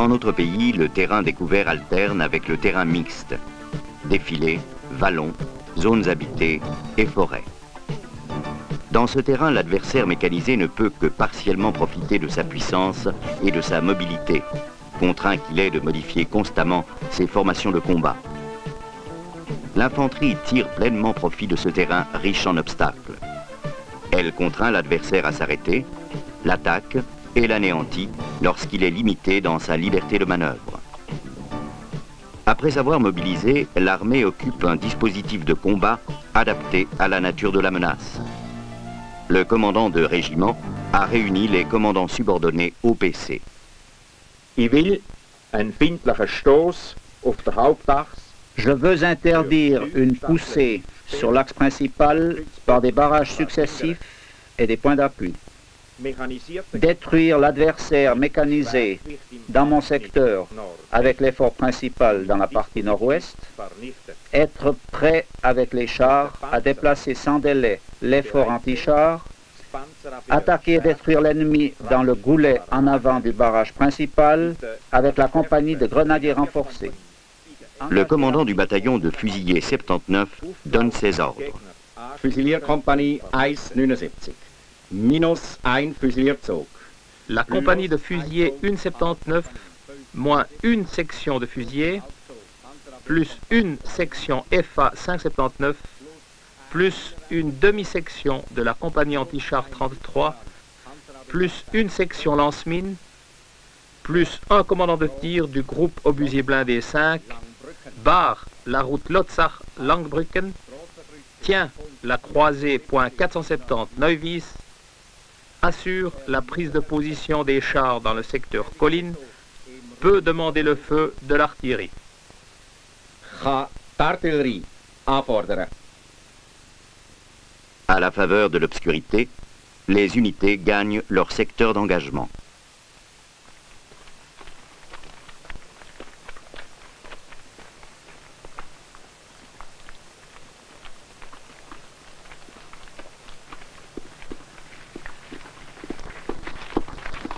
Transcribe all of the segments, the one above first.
Dans notre pays, le terrain découvert alterne avec le terrain mixte. Défilés, vallons, zones habitées et forêts. Dans ce terrain, l'adversaire mécanisé ne peut que partiellement profiter de sa puissance et de sa mobilité, contraint qu'il est de modifier constamment ses formations de combat. L'infanterie tire pleinement profit de ce terrain riche en obstacles. Elle contraint l'adversaire à s'arrêter, l'attaque et l'anéantit lorsqu'il est limité dans sa liberté de manœuvre. Après avoir mobilisé, l'armée occupe un dispositif de combat adapté à la nature de la menace. Le commandant de régiment a réuni les commandants subordonnés au PC. Ich will einen findlichen Stoß auf der Hauptachse. Je veux interdire une poussée sur l'axe principal par des barrages successifs et des points d'appui. Détruire l'adversaire mécanisé dans mon secteur avec l'effort principal dans la partie nord-ouest. Être prêt avec les chars à déplacer sans délai l'effort anti-char. Attaquer et détruire l'ennemi dans le goulet en avant du barrage principal avec la compagnie de grenadiers renforcés. Le commandant du bataillon de fusiliers 79 donne ses ordres. Fusilierkompanie 179. Minus ein Fusilierzug. La compagnie de fusiliers 179, moins une section de fusiliers, plus une section FA 579, plus une demi-section de la compagnie anti-char 33, plus une section lance-mine, plus un commandant de tir du groupe obusier blindé 5, barre la route Lotzach-Langbrücken, tient la croisée point 470 Neuwies, assure la prise de position des chars dans le secteur colline, peut demander le feu de l'artillerie. Kann die Artillerie anfordern. À la faveur de l'obscurité, les unités gagnent leur secteur d'engagement.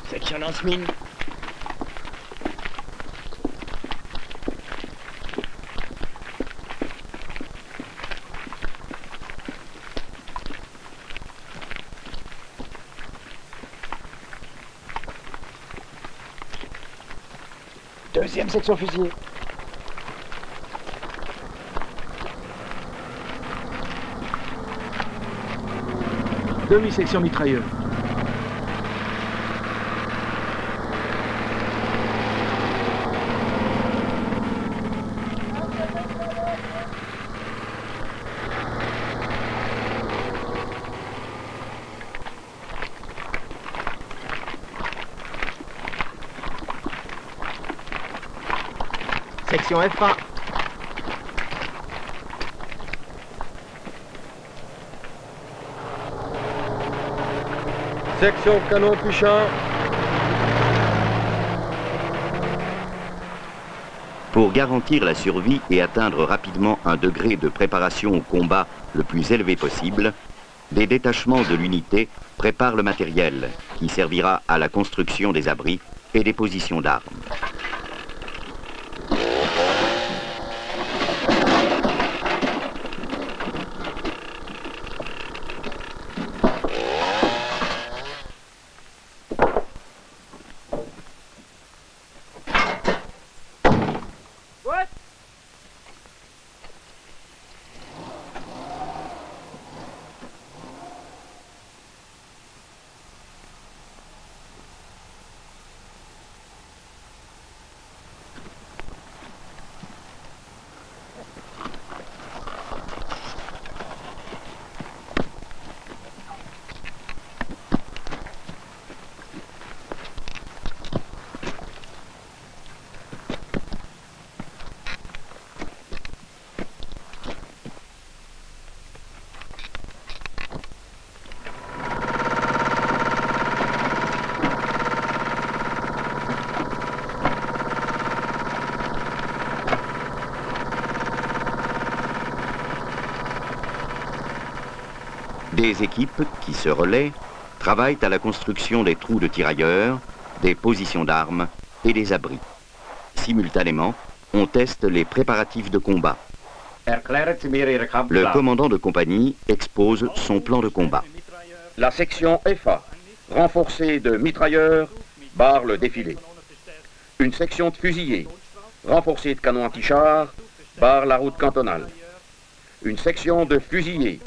Section lance-mine. Deuxième section fusilier. Demi-section mitrailleur. Section FA. Section canon puissant. Pour garantir la survie et atteindre rapidement un degré de préparation au combat le plus élevé possible, des détachements de l'unité préparent le matériel qui servira à la construction des abris et des positions d'armes. Des équipes qui se relaient travaillent à la construction des trous de tirailleurs, des positions d'armes et des abris. simultanément, on teste les préparatifs de combat. Le commandant de compagnie expose son plan de combat. La section FA, renforcée de mitrailleurs, barre le défilé. Une section de fusiliers, renforcée de canons anti-chars, barre la route cantonale. Une section de fusiliers,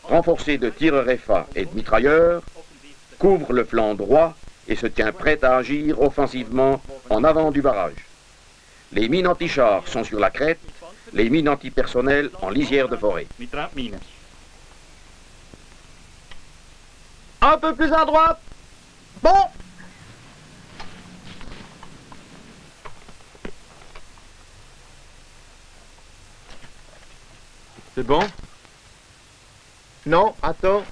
renforcée de tireurs FA et de mitrailleurs, couvre le flanc droit et se tient prête à agir offensivement en avant du barrage. Les mines anti-chars sont sur la crête, les mines antipersonnelles en lisière de forêt. Un peu plus à droite. Bon. C'est bon? Non, attends.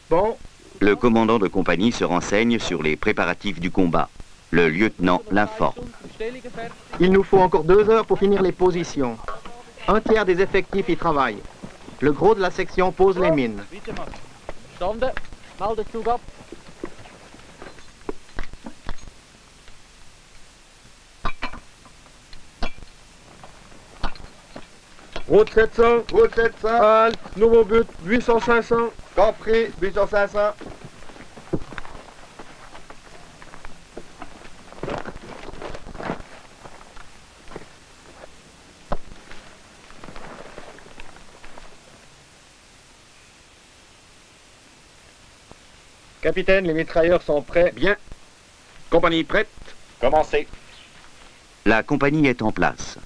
Bon. Le commandant de compagnie se renseigne sur les préparatifs du combat. Le lieutenant l'informe. Il nous faut encore 2 heures pour finir les positions. Un tiers des effectifs y travaillent. Le gros de la section pose les mines. Route 700. Route 700. Halte. Nouveau but. 800-500. Compris. 800-500. Capitaine, les mitrailleurs sont prêts. Bien. Compagnie prête. Commencez. La compagnie est en place.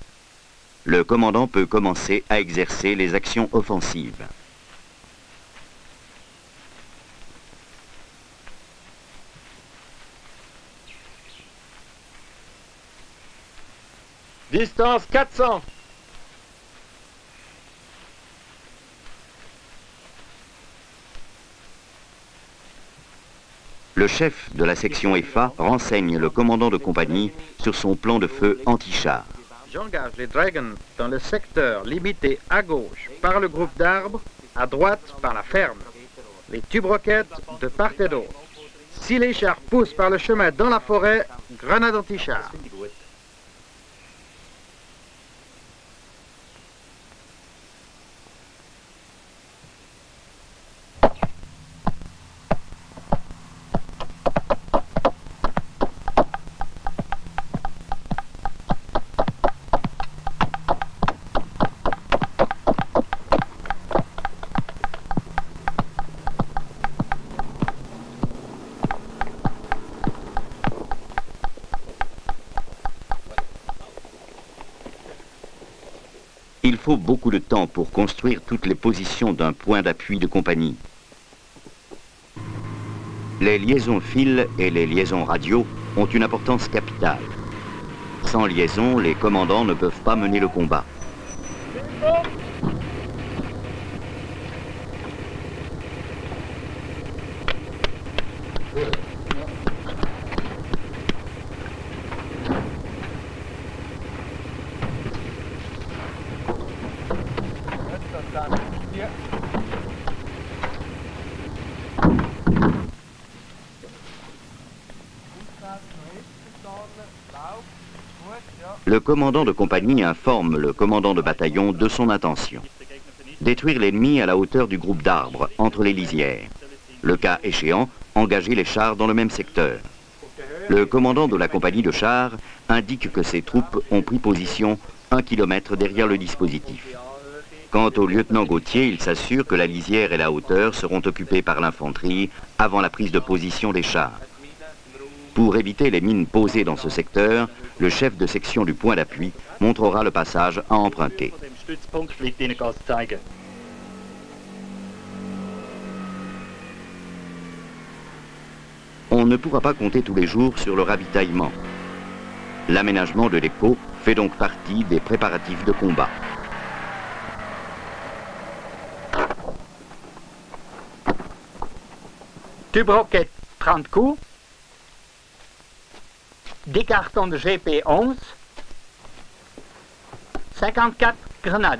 Le commandant peut commencer à exercer les actions offensives. Distance 400. Le chef de la section FA renseigne le commandant de compagnie sur son plan de feu anti-char. J'engage les Dragons dans le secteur limité à gauche par le groupe d'arbres, à droite par la ferme. Les tubes-roquettes de part et d'autre. Si les chars poussent par le chemin dans la forêt, grenade anti-char. Il faut beaucoup de temps pour construire toutes les positions d'un point d'appui de compagnie. Les liaisons fil et les liaisons radio ont une importance capitale. Sans liaison, les commandants ne peuvent pas mener le combat. Le commandant de compagnie informe le commandant de bataillon de son intention. Détruire l'ennemi à la hauteur du groupe d'arbres, entre les lisières. Le cas échéant, engager les chars dans le même secteur. Le commandant de la compagnie de chars indique que ses troupes ont pris position 1 km derrière le dispositif. Quant au lieutenant Gauthier, il s'assure que la lisière et la hauteur seront occupées par l'infanterie avant la prise de position des chars. Pour éviter les mines posées dans ce secteur, le chef de section du point d'appui montrera le passage à emprunter. On ne pourra pas compter tous les jours sur le ravitaillement. L'aménagement de dépôt fait donc partie des préparatifs de combat. Tube roquette 30 coups. Des cartons de GP11, 54 grenades.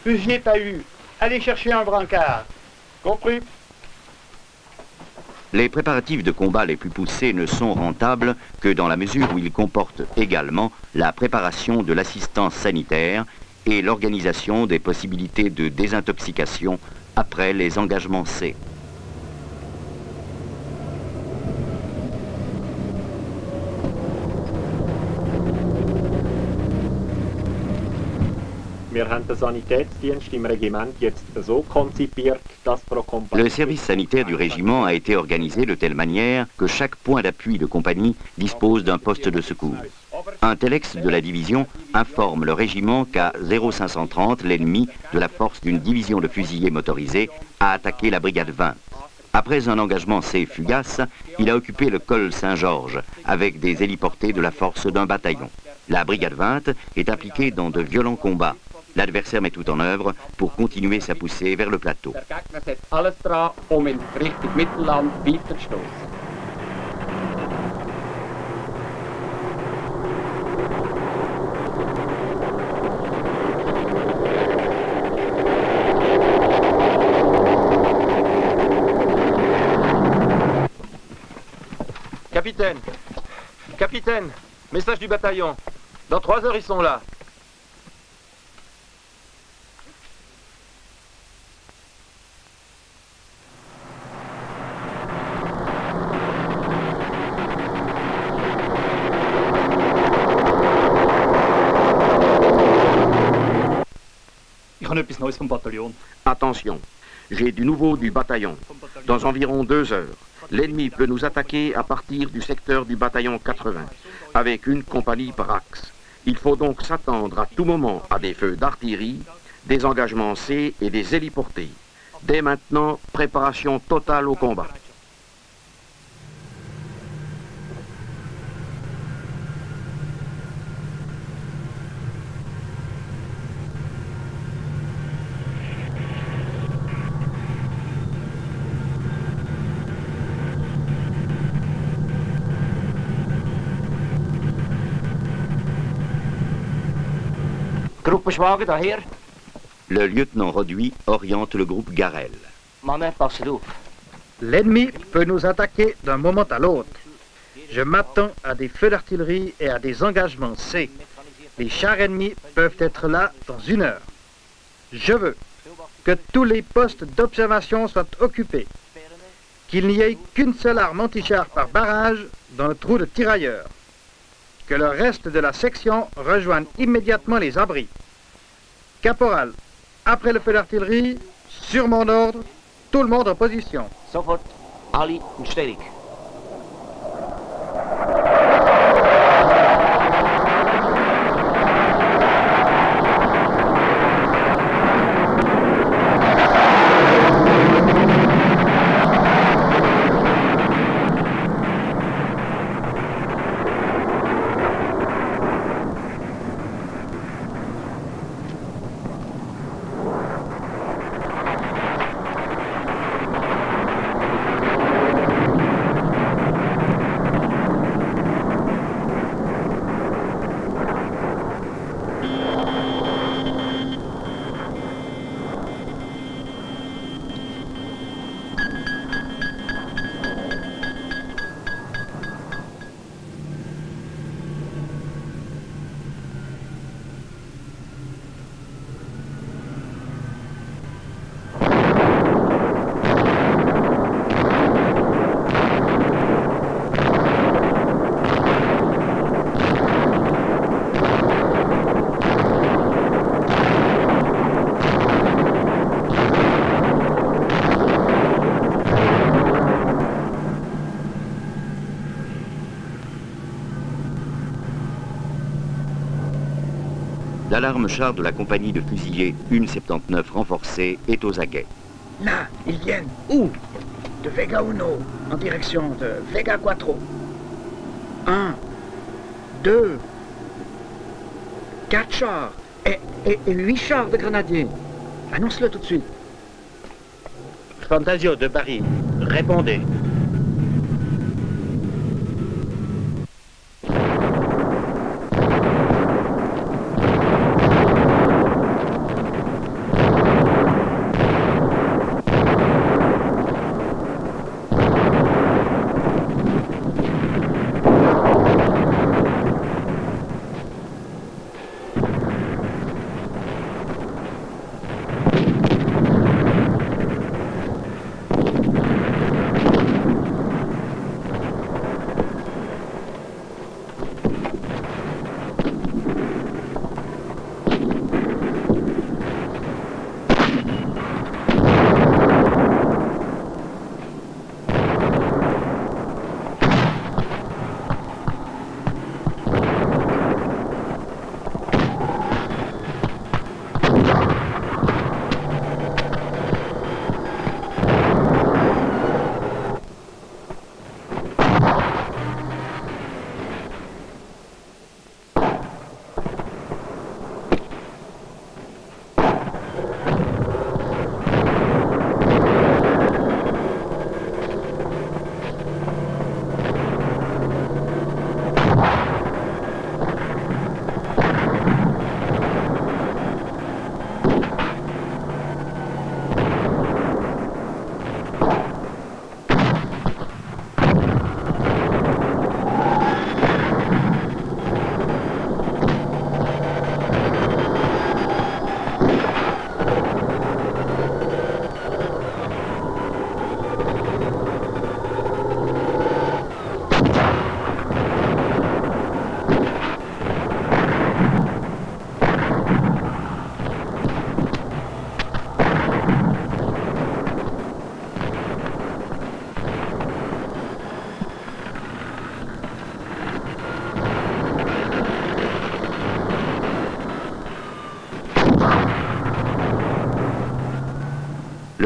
Fusilier Pahu, allez chercher un brancard. Compris. Les préparatifs de combat les plus poussés ne sont rentables que dans la mesure où ils comportent également la préparation de l'assistance sanitaire et l'organisation des possibilités de désintoxication après les engagements C. Le service sanitaire du régiment a été organisé de telle manière que chaque point d'appui de compagnie dispose d'un poste de secours. Un telex de la division informe le régiment qu'à 0530, l'ennemi de la force d'une division de fusiliers motorisés a attaqué la brigade 20. Après un engagement C fugace, il a occupé le col Saint-Georges avec des héliportés de la force d'un bataillon. La brigade 20 est impliquée dans de violents combats. L'adversaire met tout en œuvre pour continuer sa poussée vers le plateau. Capitaine, capitaine, message du bataillon. Dans 3 heures, ils sont là. Attention, j'ai du nouveau du bataillon. Dans environ 2 heures, l'ennemi peut nous attaquer à partir du secteur du bataillon 80, avec une compagnie par axe. Il faut donc s'attendre à tout moment à des feux d'artillerie, des engagements C et des héliportés. Dès maintenant, préparation totale au combat. Le lieutenant Roduit oriente le groupe Garel. L'ennemi peut nous attaquer d'un moment à l'autre. Je m'attends à des feux d'artillerie et à des engagements C. Les chars ennemis peuvent être là dans 1 heure. Je veux que tous les postes d'observation soient occupés. Qu'il n'y ait qu'une seule arme anti-char par barrage dans le trou de tirailleurs. Que le reste de la section rejoigne immédiatement les abris. Caporal, après le feu d'artillerie, sur mon ordre, tout le monde en position. Sofort, Ali und Sterik. L'alarme char de la compagnie de fusiliers 179 renforcée est aux aguets. Là, ils viennent. Où? De Vega 1, en direction de Vega 4. 1, 2, 4 chars et 8 chars de grenadiers. Annonce-le tout de suite. Fantasio de Paris, répondez.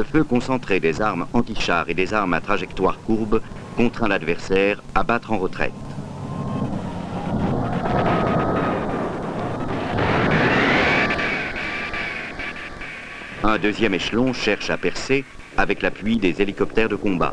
le feu concentré des armes anti-chars et des armes à trajectoire courbe contraint l'adversaire à battre en retraite. Un deuxième échelon cherche à percer avec l'appui des hélicoptères de combat.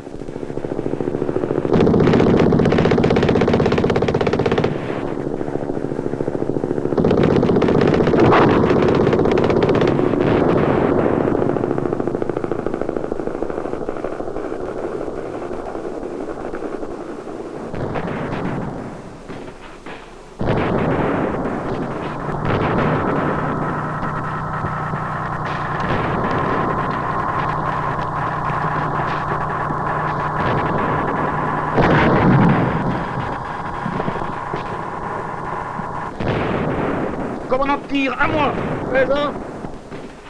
Commandant de tir, à moi. Présent.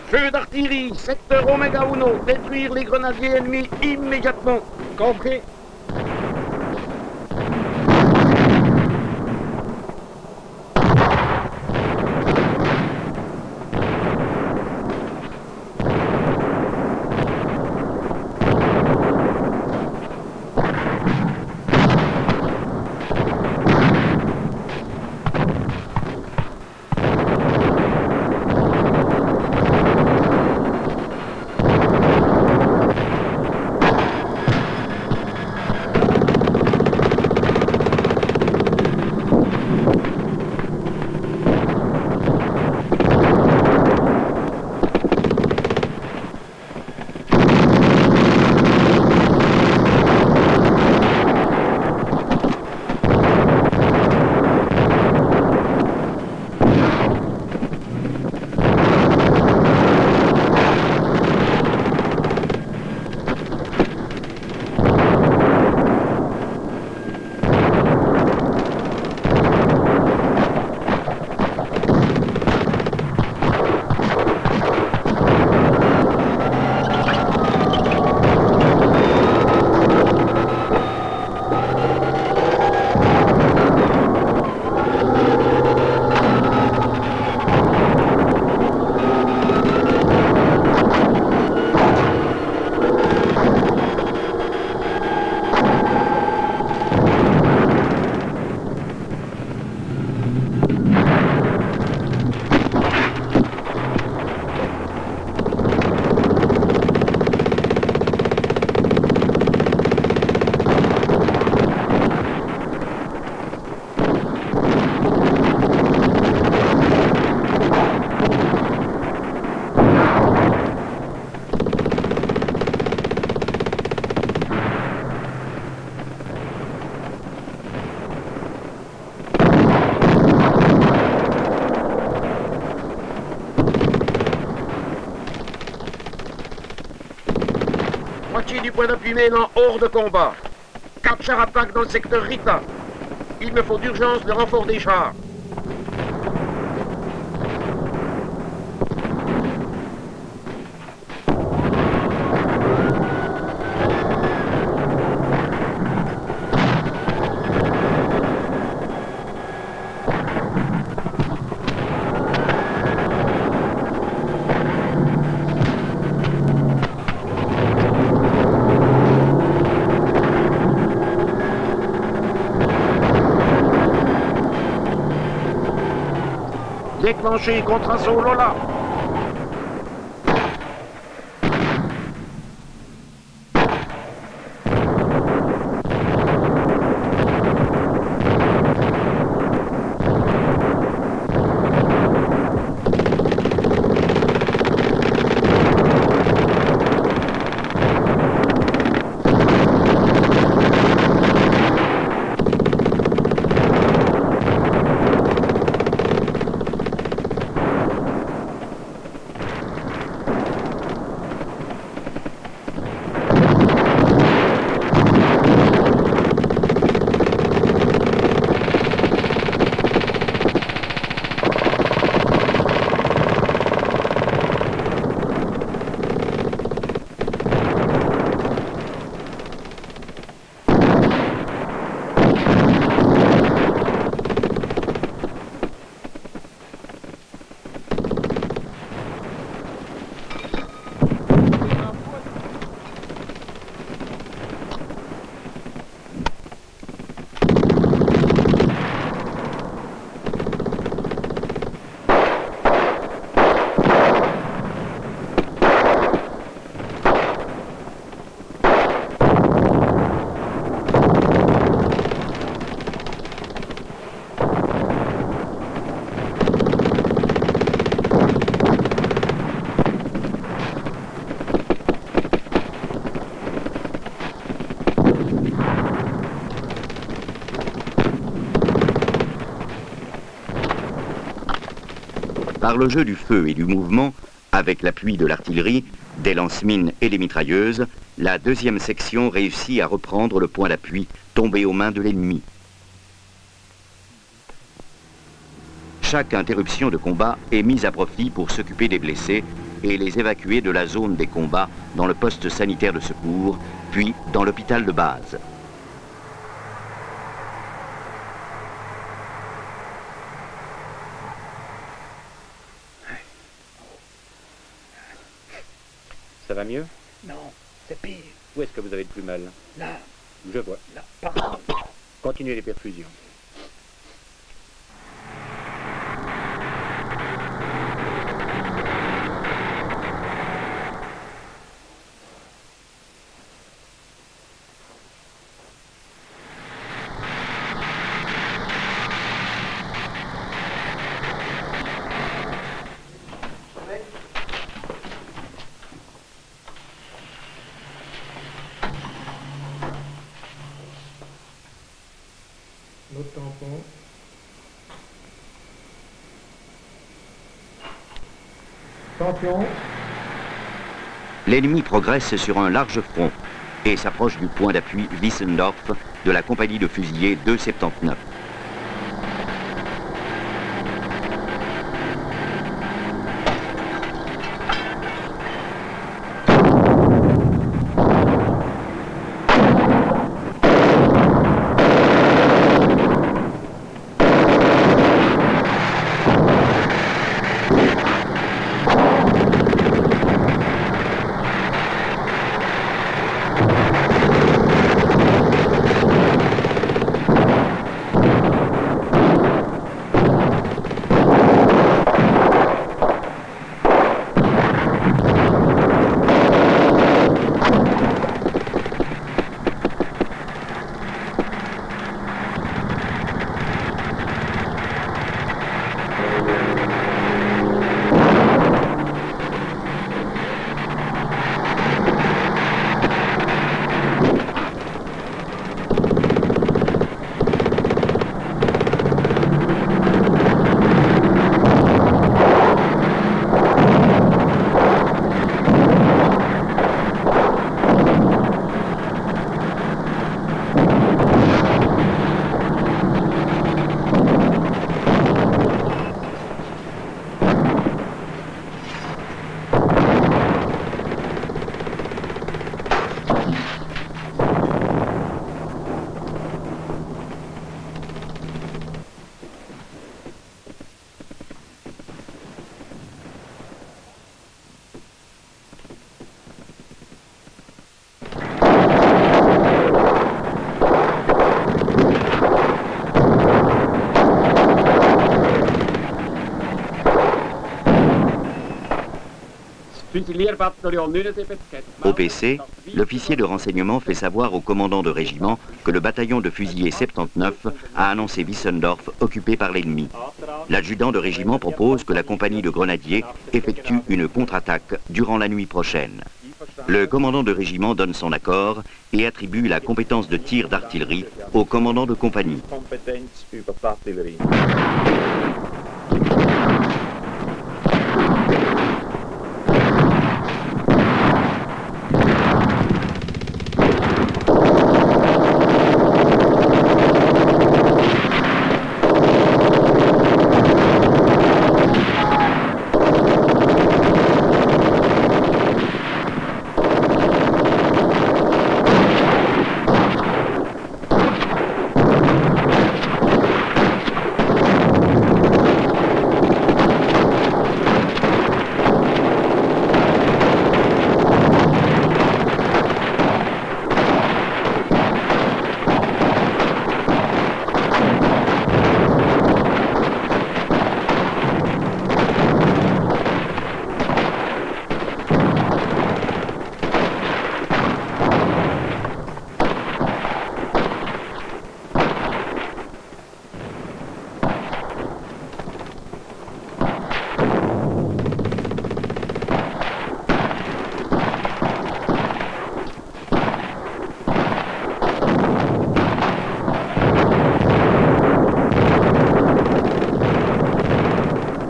Feu d'artillerie, secteur Omega 1, détruire les grenadiers ennemis immédiatement. Compris. Moitié du point d'appui maintenant hors de combat. 4 chars à pack dans le secteur Rita. Il me faut d'urgence le renfort des chars. Déclenché contre assaut Lola. Par le jeu du feu et du mouvement, avec l'appui de l'artillerie, des lance-mines et des mitrailleuses, la deuxième section réussit à reprendre le point d'appui tombé aux mains de l'ennemi. Chaque interruption de combat est mise à profit pour s'occuper des blessés et les évacuer de la zone des combats dans le poste sanitaire de secours, puis dans l'hôpital de base. Ça va mieux? Non, c'est pire. Où est-ce que vous avez le plus mal? Là. Je vois. Là, pardon. Continuez les perfusions. Notre tampon. Champion. L'ennemi progresse sur un large front et s'approche du point d'appui Wissendorf de la compagnie de fusiliers 279. Au PC, l'officier de renseignement fait savoir au commandant de régiment que le bataillon de fusiliers 79 a annoncé Wissendorf occupé par l'ennemi. L'adjudant de régiment propose que la compagnie de grenadiers effectue une contre-attaque durant la nuit prochaine. Le commandant de régiment donne son accord et attribue la compétence de tir d'artillerie au commandant de compagnie.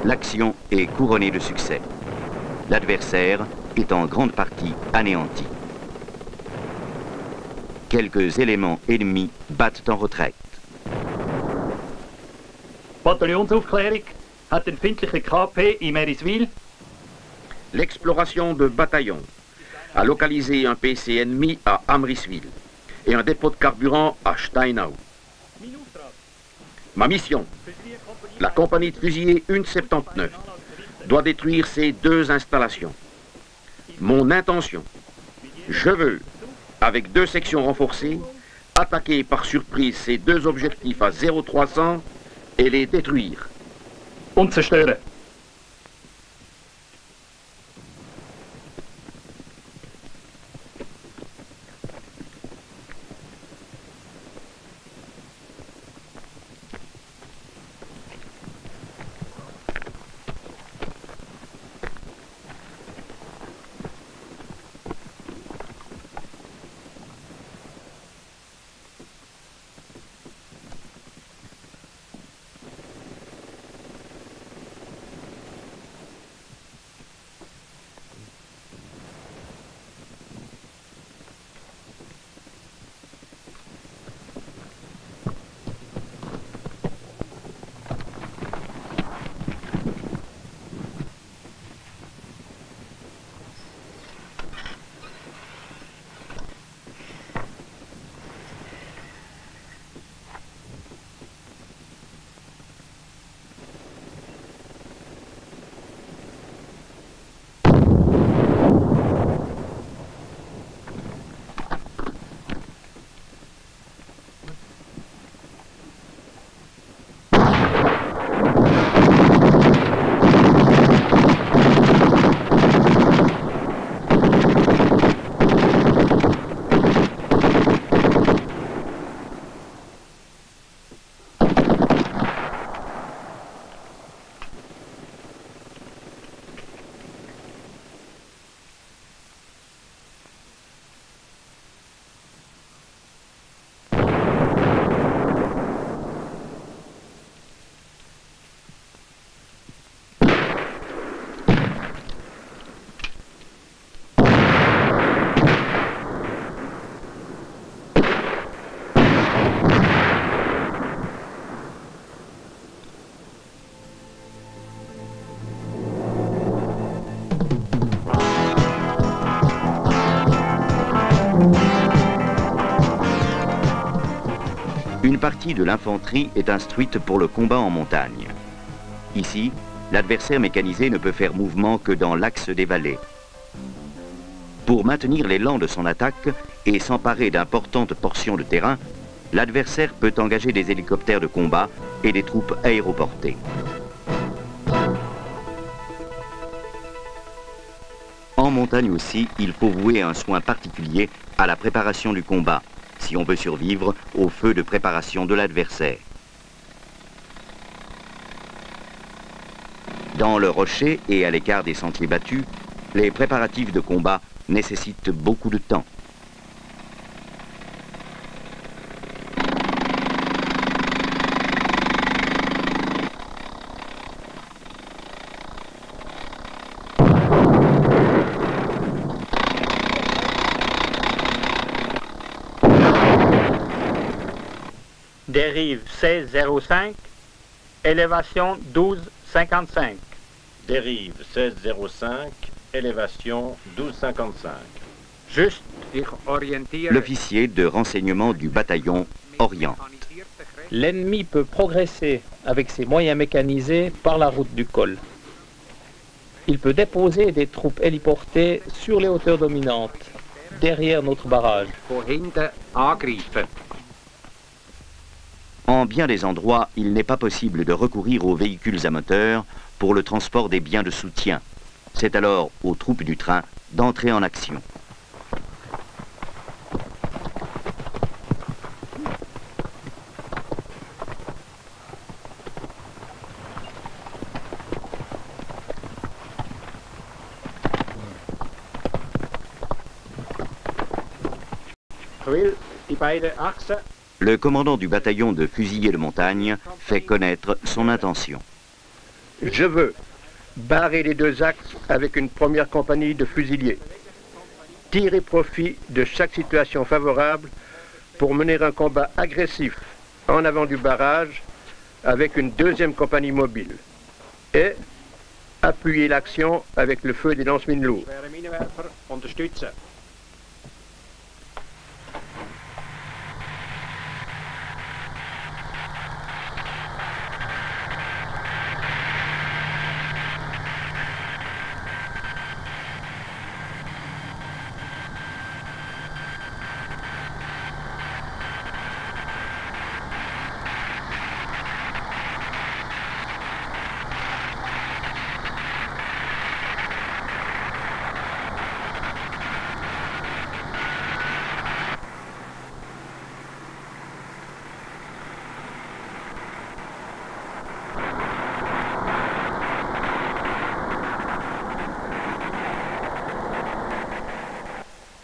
L'action est couronnée de succès. L'adversaire est en grande partie anéanti. Quelques éléments ennemis battent en retraite. Bataillonsaufklärung hat den feindlichen KP in Meriswil. L'exploration de bataillon a localisé un PC ennemi à Amriswil et un dépôt de carburant à Steinau. Ma mission, la compagnie de fusiliers 179, doit détruire ces deux installations. Mon intention, je veux, avec 2 sections renforcées, attaquer par surprise ces 2 objectifs à 0300 et les détruire. Und zerstören. Une partie de l'infanterie est instruite pour le combat en montagne. Ici, l'adversaire mécanisé ne peut faire mouvement que dans l'axe des vallées. Pour maintenir l'élan de son attaque et s'emparer d'importantes portions de terrain, l'adversaire peut engager des hélicoptères de combat et des troupes aéroportées. En montagne aussi, il faut vouer un soin particulier à la préparation du combat, si on veut survivre au feu de préparation de l'adversaire. Dans le rocher et à l'écart des sentiers battus, les préparatifs de combat nécessitent beaucoup de temps. Dérive 1605, élévation 1255. Dérive 1605, élévation 1255. Juste. L'officier de renseignement du bataillon oriente. L'ennemi peut progresser avec ses moyens mécanisés par la route du col. Il peut déposer des troupes héliportées sur les hauteurs dominantes, derrière notre barrage. En bien des endroits, il n'est pas possible de recourir aux véhicules à moteur pour le transport des biens de soutien. C'est alors aux troupes du train d'entrer en action. Le commandant du bataillon de fusiliers de montagne fait connaître son intention. Je veux barrer les deux axes avec une première compagnie de fusiliers. Tirer profit de chaque situation favorable pour mener un combat agressif en avant du barrage avec une deuxième compagnie mobile. Et appuyer l'action avec le feu des lance-mines lourds.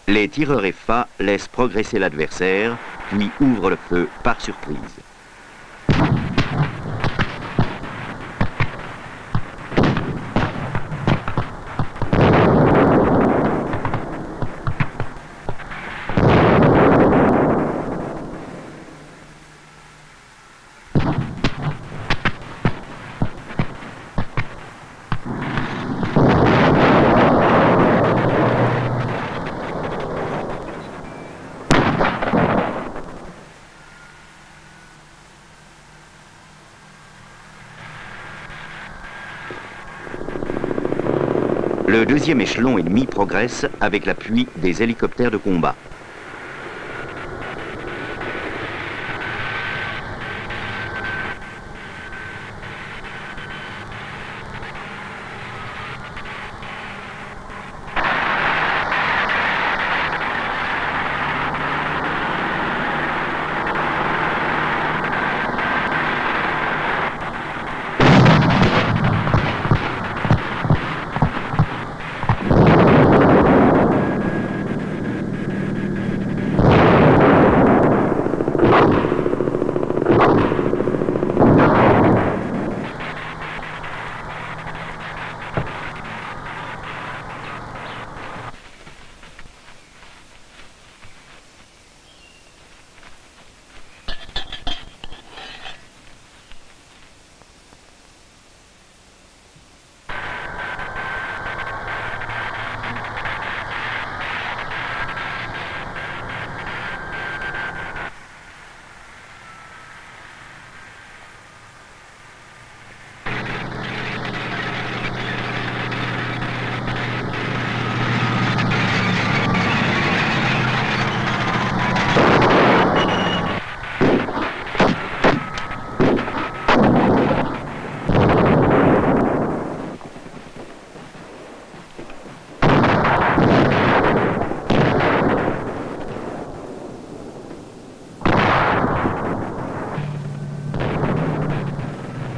Les tireurs FA laissent progresser l'adversaire, puis ouvrent le feu par surprise. Le deuxième échelon ennemi progresse avec l'appui des hélicoptères de combat.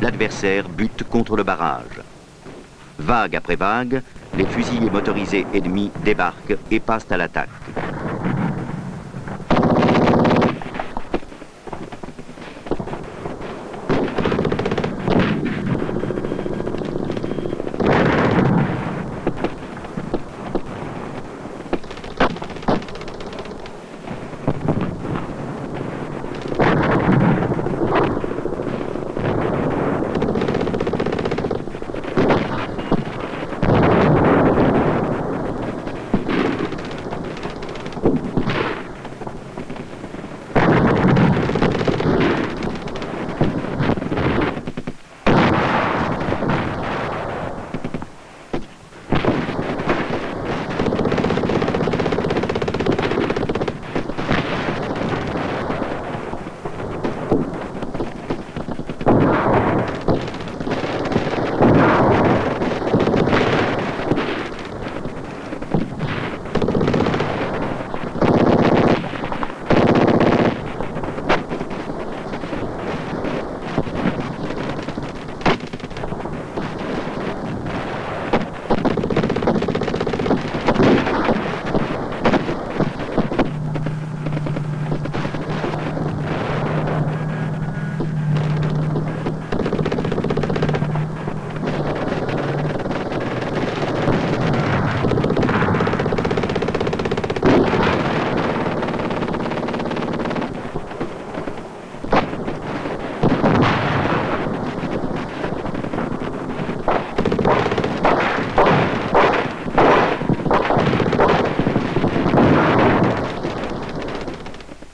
L'adversaire bute contre le barrage. Vague après vague, les fusiliers motorisés ennemis débarquent et passent à l'attaque.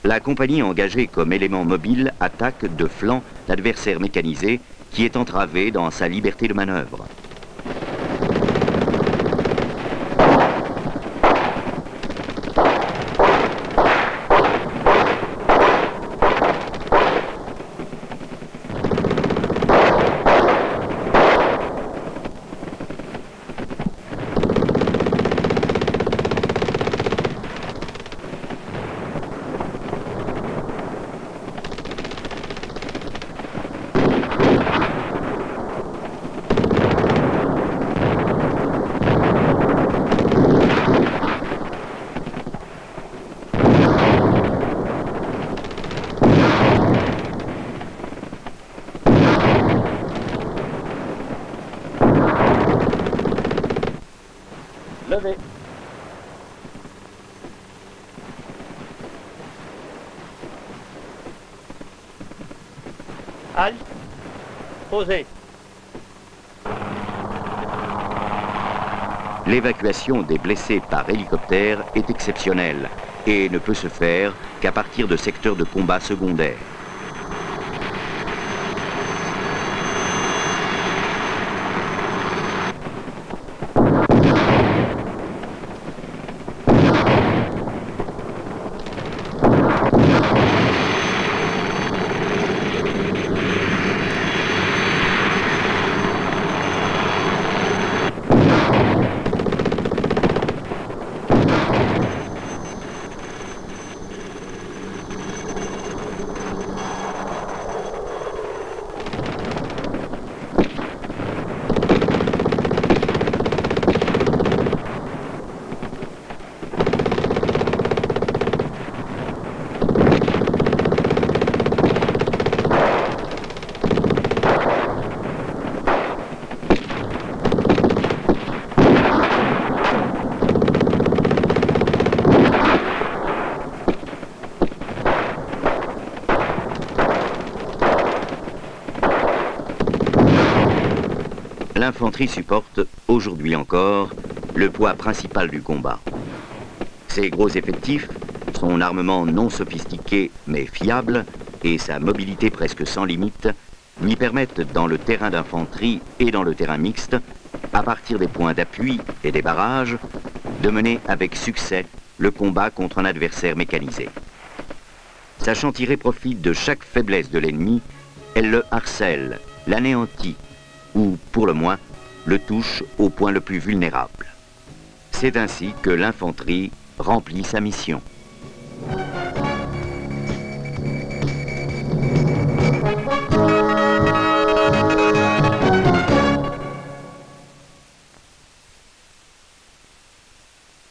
la compagnie engagée comme élément mobile attaque de flanc l'adversaire mécanisé qui est entravé dans sa liberté de manœuvre. Levez. Halte. Posez. L'évacuation des blessés par hélicoptère est exceptionnelle et ne peut se faire qu'à partir de secteurs de combat secondaires. L'infanterie supporte, aujourd'hui encore, le poids principal du combat. Ses gros effectifs, son armement non sophistiqué mais fiable et sa mobilité presque sans limite lui permettent, dans le terrain d'infanterie et dans le terrain mixte, à partir des points d'appui et des barrages, de mener avec succès le combat contre un adversaire mécanisé. Sachant tirer profit de chaque faiblesse de l'ennemi, elle le harcèle, l'anéantit, ou, pour le moins, le touche au point le plus vulnérable. C'est ainsi que l'infanterie remplit sa mission.